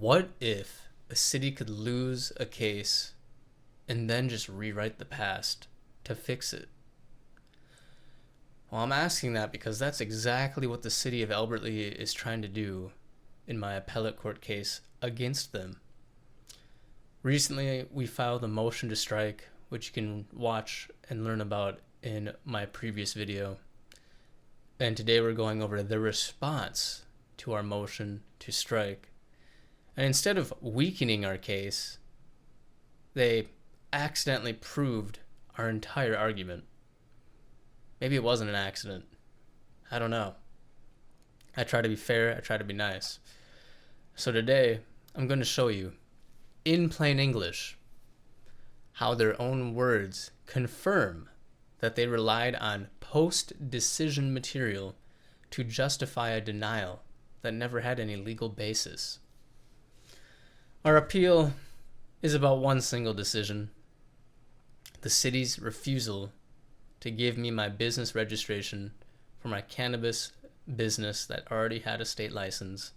What if a city could lose a case and then just rewrite the past to fix it? Well, I'm asking that because that's exactly what the city of Albert Lea is trying to do in my appellate court case against them. Recently, we filed a motion to strike, which you can watch and learn about in my previous video. And today we're going over the response to our motion to strike. And instead of weakening our case, they accidentally proved our entire argument. Maybe it wasn't an accident. I don't know. I try to be fair. I try to be nice. So today, I'm going to show you, in plain English, how their own words confirm that they relied on post-decision material to justify a denial that never had any legal basis. Our appeal is about one single decision: the city's refusal to give me my business registration for my cannabis business that already had a state license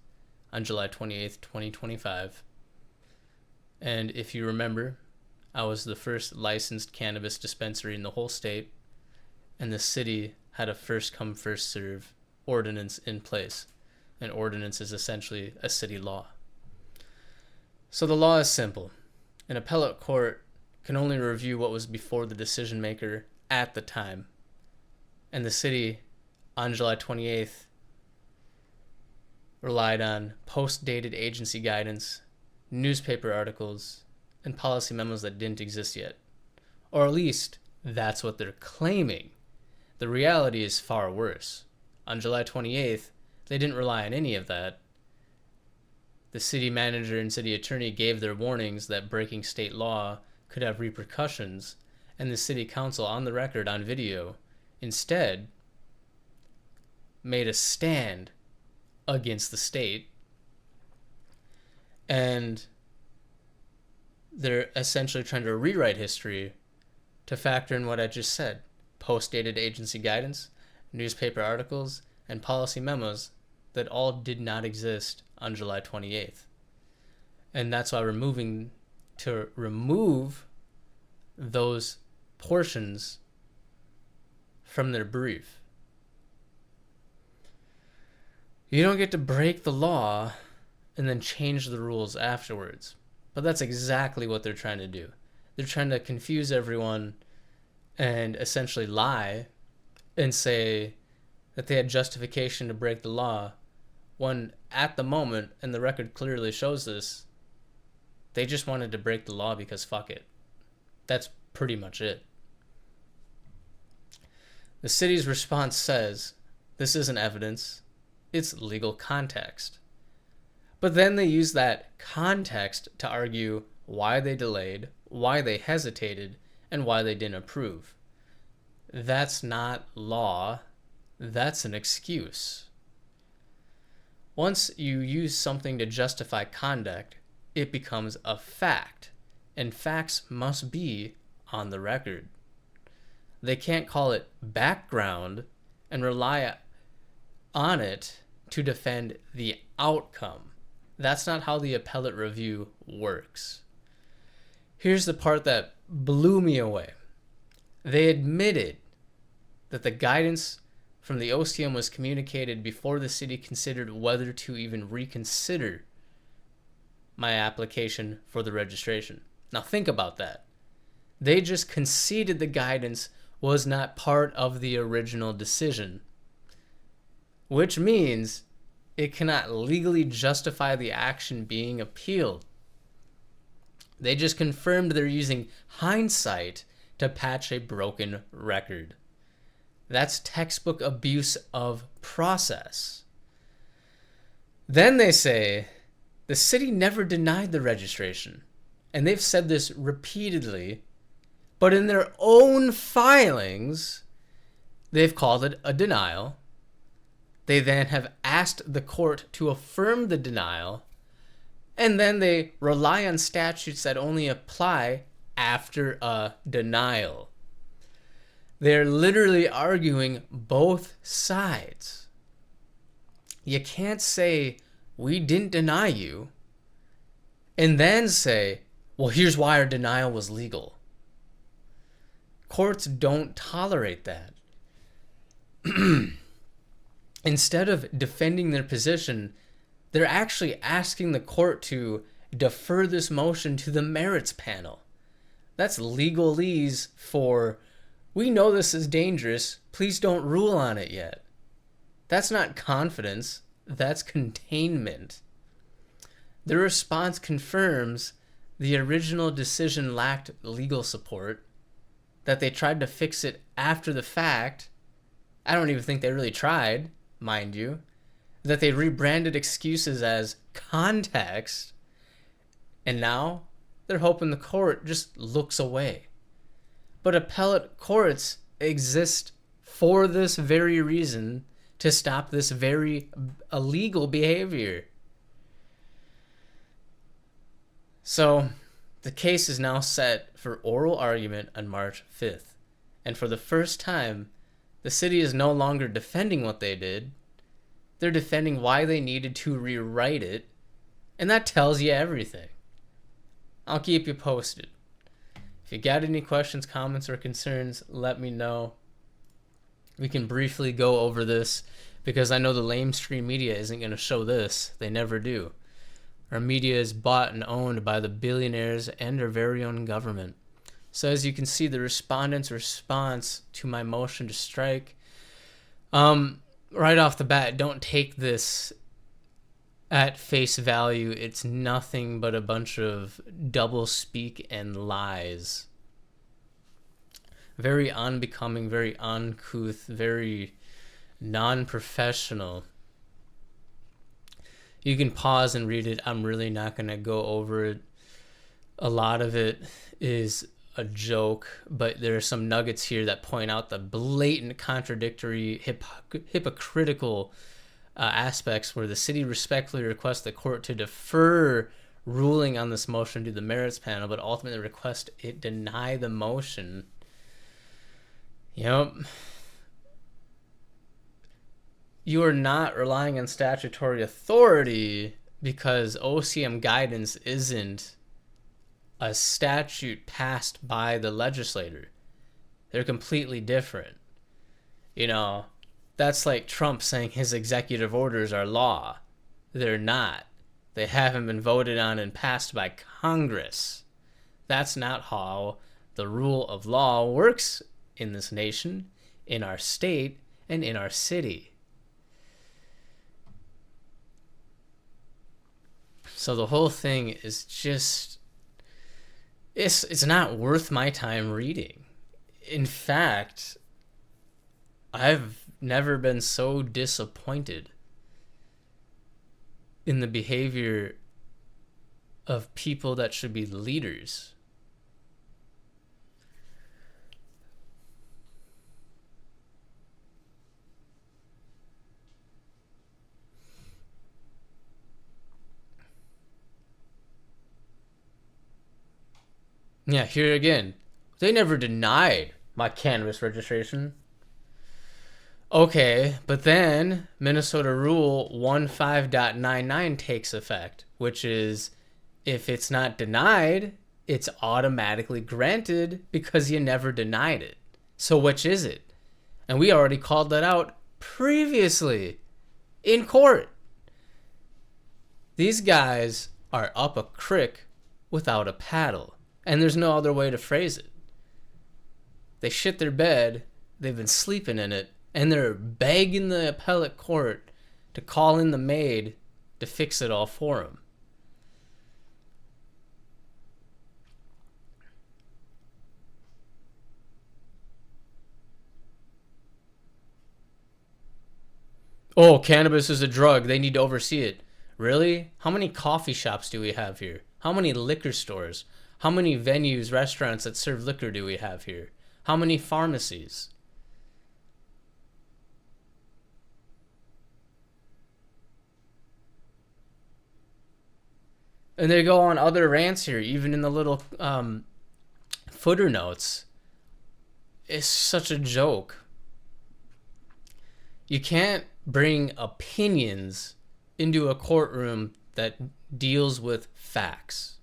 on July 28th, 2025. And if you remember, I was the first licensed cannabis dispensary in the whole state, and the city had a first come first serve ordinance in place. An ordinance is essentially a city law. So the law is simple. An appellate court can only review what was before the decision maker at the time. And the city, on July 28th, relied on post-dated agency guidance, newspaper articles, and policy memos that didn't exist yet. Or at least, that's what they're claiming. The reality is far worse. On July 28th, they didn't rely on any of that. The city manager and city attorney gave their warnings that breaking state law could have repercussions, and the city council, on the record, on video, instead made a stand against the state. And they're essentially trying to rewrite history to factor in what I just said: post-dated agency guidance, newspaper articles, and policy memos that all did not exist on July 28th. And that's why we're moving to remove those portions from their brief. You don't get to break the law and then change the rules afterwards. But that's exactly what they're trying to do. They're trying to confuse everyone and essentially lie and say that they had justification to break the law, when at the moment, and the record clearly shows this, they just wanted to break the law because fuck it. That's pretty much it. The city's response says this isn't evidence, it's legal context. But then they use that context to argue why they delayed, why they hesitated, and why they didn't approve. That's not law, that's an excuse. Once you use something to justify conduct, it becomes a fact, and facts must be on the record. They can't call it background and rely on it to defend the outcome. That's not how the appellate review works. Here's the part that blew me away. They admitted that the guidance from the OCM was communicated before the city considered whether to even reconsider my application for the registration. Now think about that. They just conceded the guidance was not part of the original decision, which means it cannot legally justify the action being appealed. They just confirmed they're using hindsight to patch a broken record. That's textbook abuse of process. Then they say the city never denied the registration, and they've said this repeatedly, but in their own filings, they've called it a denial. They then have asked the court to affirm the denial, and then they rely on statutes that only apply after a denial. They're literally arguing both sides. You can't say, we didn't deny you, and then say, well, here's why our denial was legal. Courts don't tolerate that. Instead of defending their position, they're actually asking the court to defer this motion to the merits panel. That's legalese for, we know this is dangerous, please don't rule on it yet. That's not confidence, that's containment. The response confirms the original decision lacked legal support, that they tried to fix it after the fact. I don't even think they really tried, mind you. That they rebranded excuses as context, and now they're hoping the court just looks away. But appellate courts exist for this very reason, to stop this very illegal behavior. So, the case is now set for oral argument on March 5th. And for the first time, the city is no longer defending what they did. They're defending why they needed to rewrite it. And that tells you everything. I'll keep you posted. If you got any questions, comments, or concerns, let me know. We can briefly go over this because I know the lamestream media isn't going to show this. They never do. Our media is bought and owned by the billionaires and our very own government. So as you can see, the respondents' response to my motion to strike, right off the bat, don't take this at face value. It's nothing but a bunch of double speak and lies. Very unbecoming, very uncouth, very non-professional. You can pause and read it. I'm really not going to go over it. A lot of it is a joke, but there are some nuggets here that point out the blatant contradictory, hypocritical aspects where the city respectfully requests the court to defer ruling on this motion to the merits panel, but ultimately request it deny the motion. Yep. You are not relying on statutory authority because OCM guidance isn't a statute passed by the legislator. They're completely different. You know, that's like Trump saying his executive orders are law. They're not. They haven't been voted on and passed by Congress. That's not how the rule of law works in this nation, in our state, and in our city. So the whole thing is just, it's not worth my time reading. In fact, I've never been so disappointed in the behavior of people that should be leaders. Yeah, here again, they never denied my cannabis registration. Okay, but then Minnesota Rule 15.99 takes effect, which is if it's not denied, it's automatically granted because you never denied it. So which is it? And we already called that out previously in court. These guys are up a creek without a paddle. And there's no other way to phrase it. They shit their bed, they've been sleeping in it, and they're begging the appellate court to call in the maid to fix it all for them. Oh, cannabis is a drug. They need to oversee it. Really? How many coffee shops do we have here? How many liquor stores? How many venues, restaurants that serve liquor do we have here? How many pharmacies? And they go on other rants here, even in the little footer notes. It's such a joke. You can't bring opinions into a courtroom that deals with facts.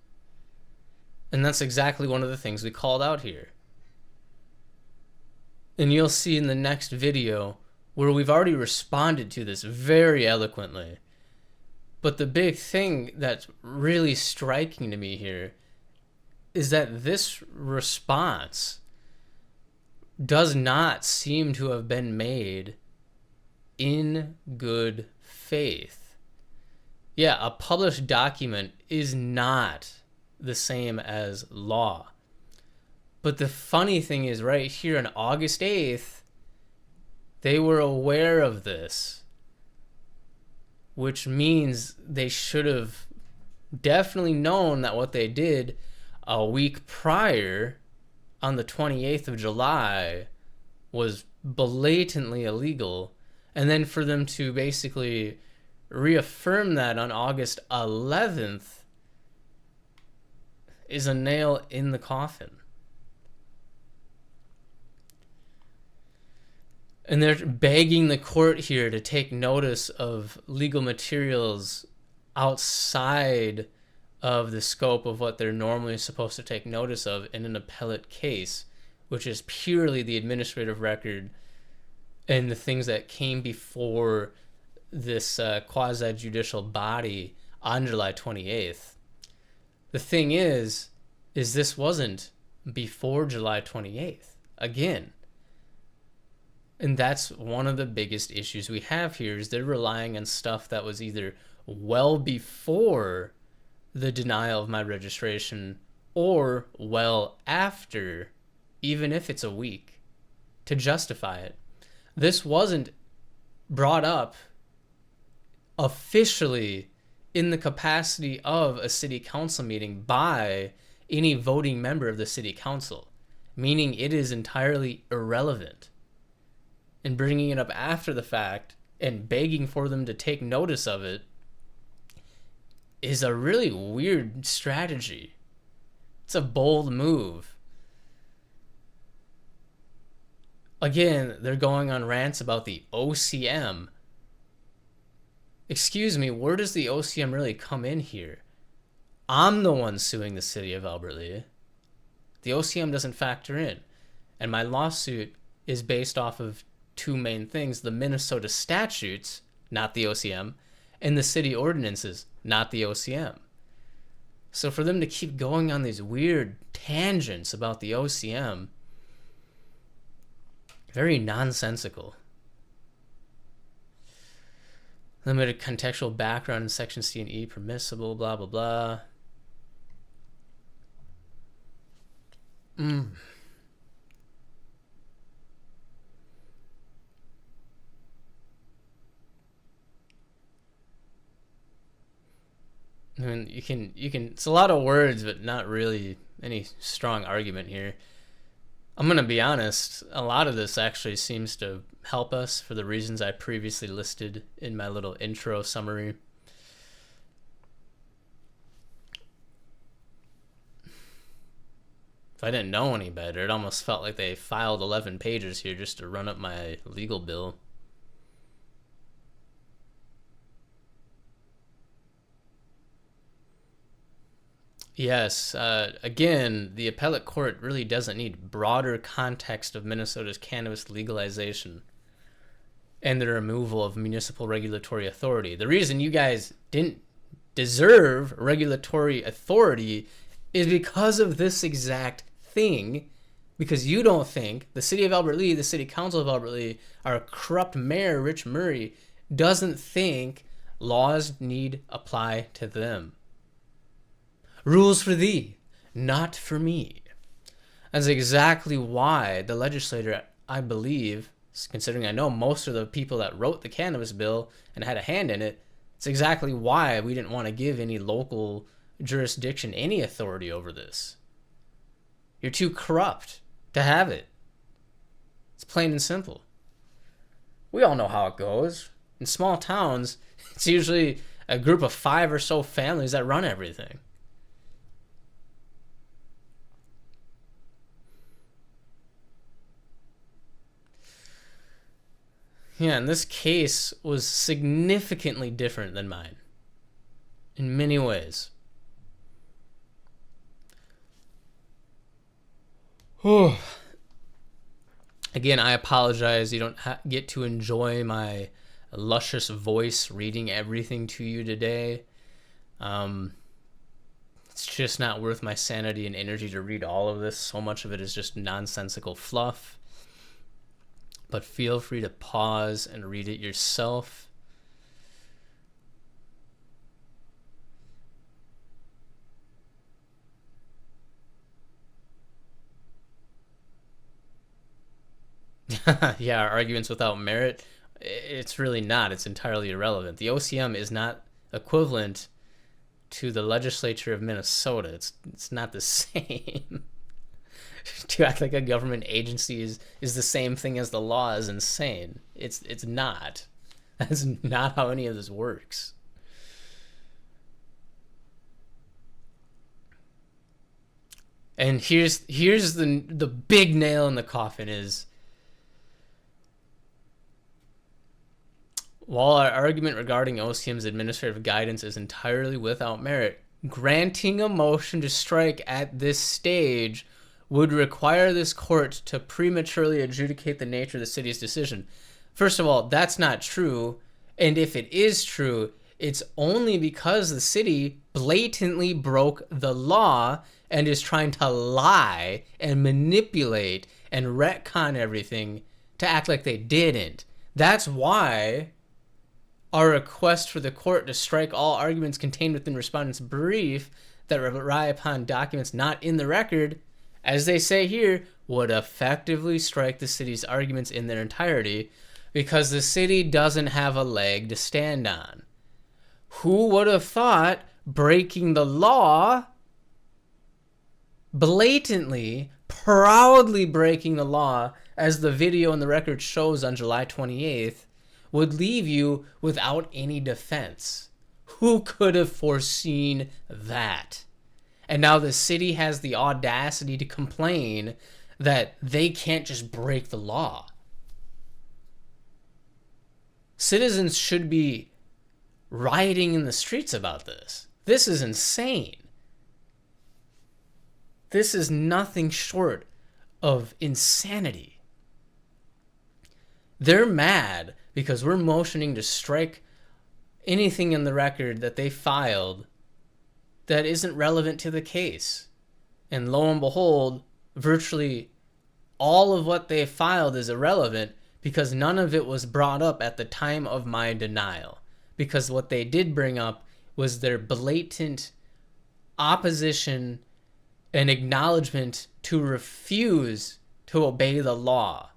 And that's exactly one of the things we called out here. And you'll see in the next video where we've already responded to this very eloquently. But the big thing that's really striking to me here is that this response does not seem to have been made in good faith. Yeah, a published document is not the same as law. But the funny thing is, right here on August 8th, they were aware of this, which means they should have definitely known that what they did a week prior, on the 28th of July, was blatantly illegal. And then for them to basically reaffirm that on August 11th is a nail in the coffin. And they're begging the court here to take notice of legal materials outside of the scope of what they're normally supposed to take notice of in an appellate case, which is purely the administrative record and the things that came before this quasi-judicial body on July 28th. The thing is this wasn't before July 28th. Again, and that's one of the biggest issues we have here, is they're relying on stuff that was either well before the denial of my registration or well after, even if it's a week, to justify it. This wasn't brought up officially in the capacity of a city council meeting by any voting member of the city council, meaning it is entirely irrelevant. And bringing it up after the fact and begging for them to take notice of it is a really weird strategy. It's a bold move. Again, they're going on rants about the OCM. Excuse me, where does the OCM really come in here? I'm the one suing the city of Albert Lea. The OCM doesn't factor in. And my lawsuit is based off of two main things: the Minnesota statutes, not the OCM, and the city ordinances, not the OCM. So for them to keep going on these weird tangents about the OCM, very nonsensical. Limited contextual background in section C and E permissible, blah, blah, blah. I mean, you can, it's a lot of words, but not really any strong argument here. I'm going to be honest, a lot of this actually seems to help us for the reasons I previously listed in my little intro summary. If I didn't know any better, it almost felt like they filed 11 pages here just to run up my legal bill. Yes, again, the appellate court really doesn't need broader context of Minnesota's cannabis legalization and the removal of municipal regulatory authority. The reason you guys didn't deserve regulatory authority is because of this exact thing, because you don't think the city of Albert Lea, the city council of Albert Lea, our corrupt mayor, Rich Murray, doesn't think laws need apply to them. Rules for thee, not for me. That's exactly why the legislator, I believe, considering I know most of the people that wrote the cannabis bill and had a hand in it, it's exactly why we didn't want to give any local jurisdiction any authority over this. You're too corrupt to have it. It's plain and simple. We all know how it goes. In small towns, it's usually a group of 5 or so families that run everything. Yeah, and this case was significantly different than mine. in many ways. Again, I apologize. You don't get to enjoy my luscious voice reading everything to you today. It's just not worth my sanity and energy to read all of this. So much of it is just nonsensical fluff. But feel free to pause and read it yourself. Yeah, arguments without merit. It's really not. It's entirely irrelevant. The OCM is not equivalent to the legislature of Minnesota. It's not the same. To act like a government agency is the same thing as the law is insane. It's not. That's not how any of this works. And here's the big nail in the coffin is, while our argument regarding OCM's administrative guidance is entirely without merit, granting a motion to strike at this stage would require this court to prematurely adjudicate the nature of the city's decision. First of all, that's not true. And if it is true, it's only because the city blatantly broke the law and is trying to lie and manipulate and retcon everything to act like they didn't. That's why our request for the court to strike all arguments contained within respondent's brief that rely upon documents not in the record, as they say here, would effectively strike the city's arguments in their entirety, because the city doesn't have a leg to stand on. Who would have thought breaking the law, blatantly, proudly breaking the law, as the video and the record shows on July 28th, would leave you without any defense? Who could have foreseen that? And now the city has the audacity to complain that they can't just break the law. Citizens should be rioting in the streets about this. This is insane. This is nothing short of insanity. They're mad because we're motioning to strike anything in the record that they filed that isn't relevant to the case. And lo and behold, virtually all of what they filed is irrelevant because none of it was brought up at the time of my denial. Because what they did bring up was their blatant opposition and acknowledgement to refuse to obey the law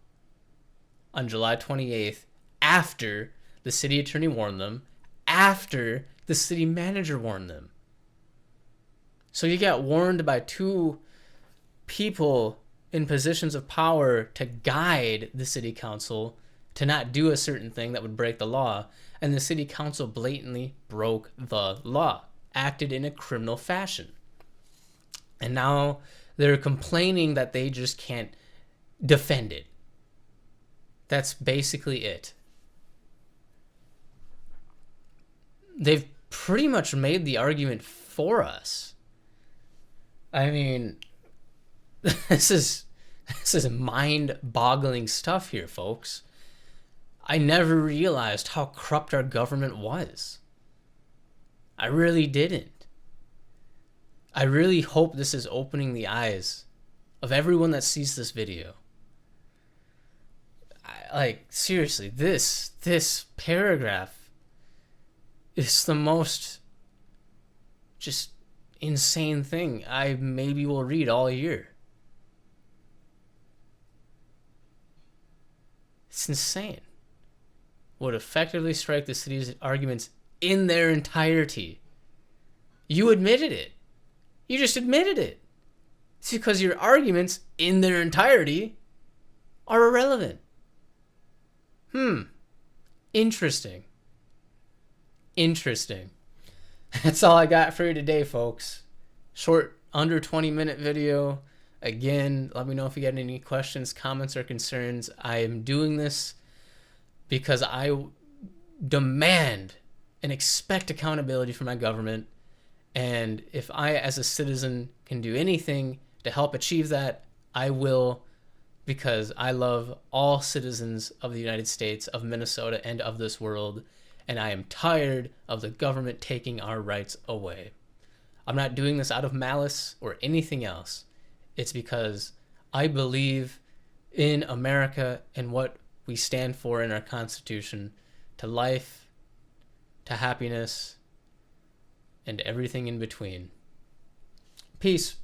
on July 28th, after the city attorney warned them, after the city manager warned them. So you got warned by two people in positions of power to guide the city council to not do a certain thing that would break the law, and the city council blatantly broke the law, acted in a criminal fashion. And now they're complaining that they just can't defend it. That's basically it. They've pretty much made the argument for us. I mean, this is mind-boggling stuff here, folks. I never realized how corrupt our government was. I really didn't. I really hope this is opening the eyes of everyone that sees this video. Seriously, this paragraph is the most just insane thing I maybe will read all year. It's insane. Would effectively strike the city's arguments in their entirety. You admitted it. You just admitted it. It's because your arguments in their entirety are irrelevant. Interesting. That's all I got for you today, folks. Short, under 20-minute video. Again, let me know if you got any questions, comments, or concerns. I am doing this because I demand and expect accountability from my government. And if I, as a citizen, can do anything to help achieve that, I will, because I love all citizens of the United States, of Minnesota, and of this world. And I am tired of the government taking our rights away. I'm not doing this out of malice or anything else. It's because I believe in America and what we stand for in our Constitution, to life, to happiness, and everything in between. Peace.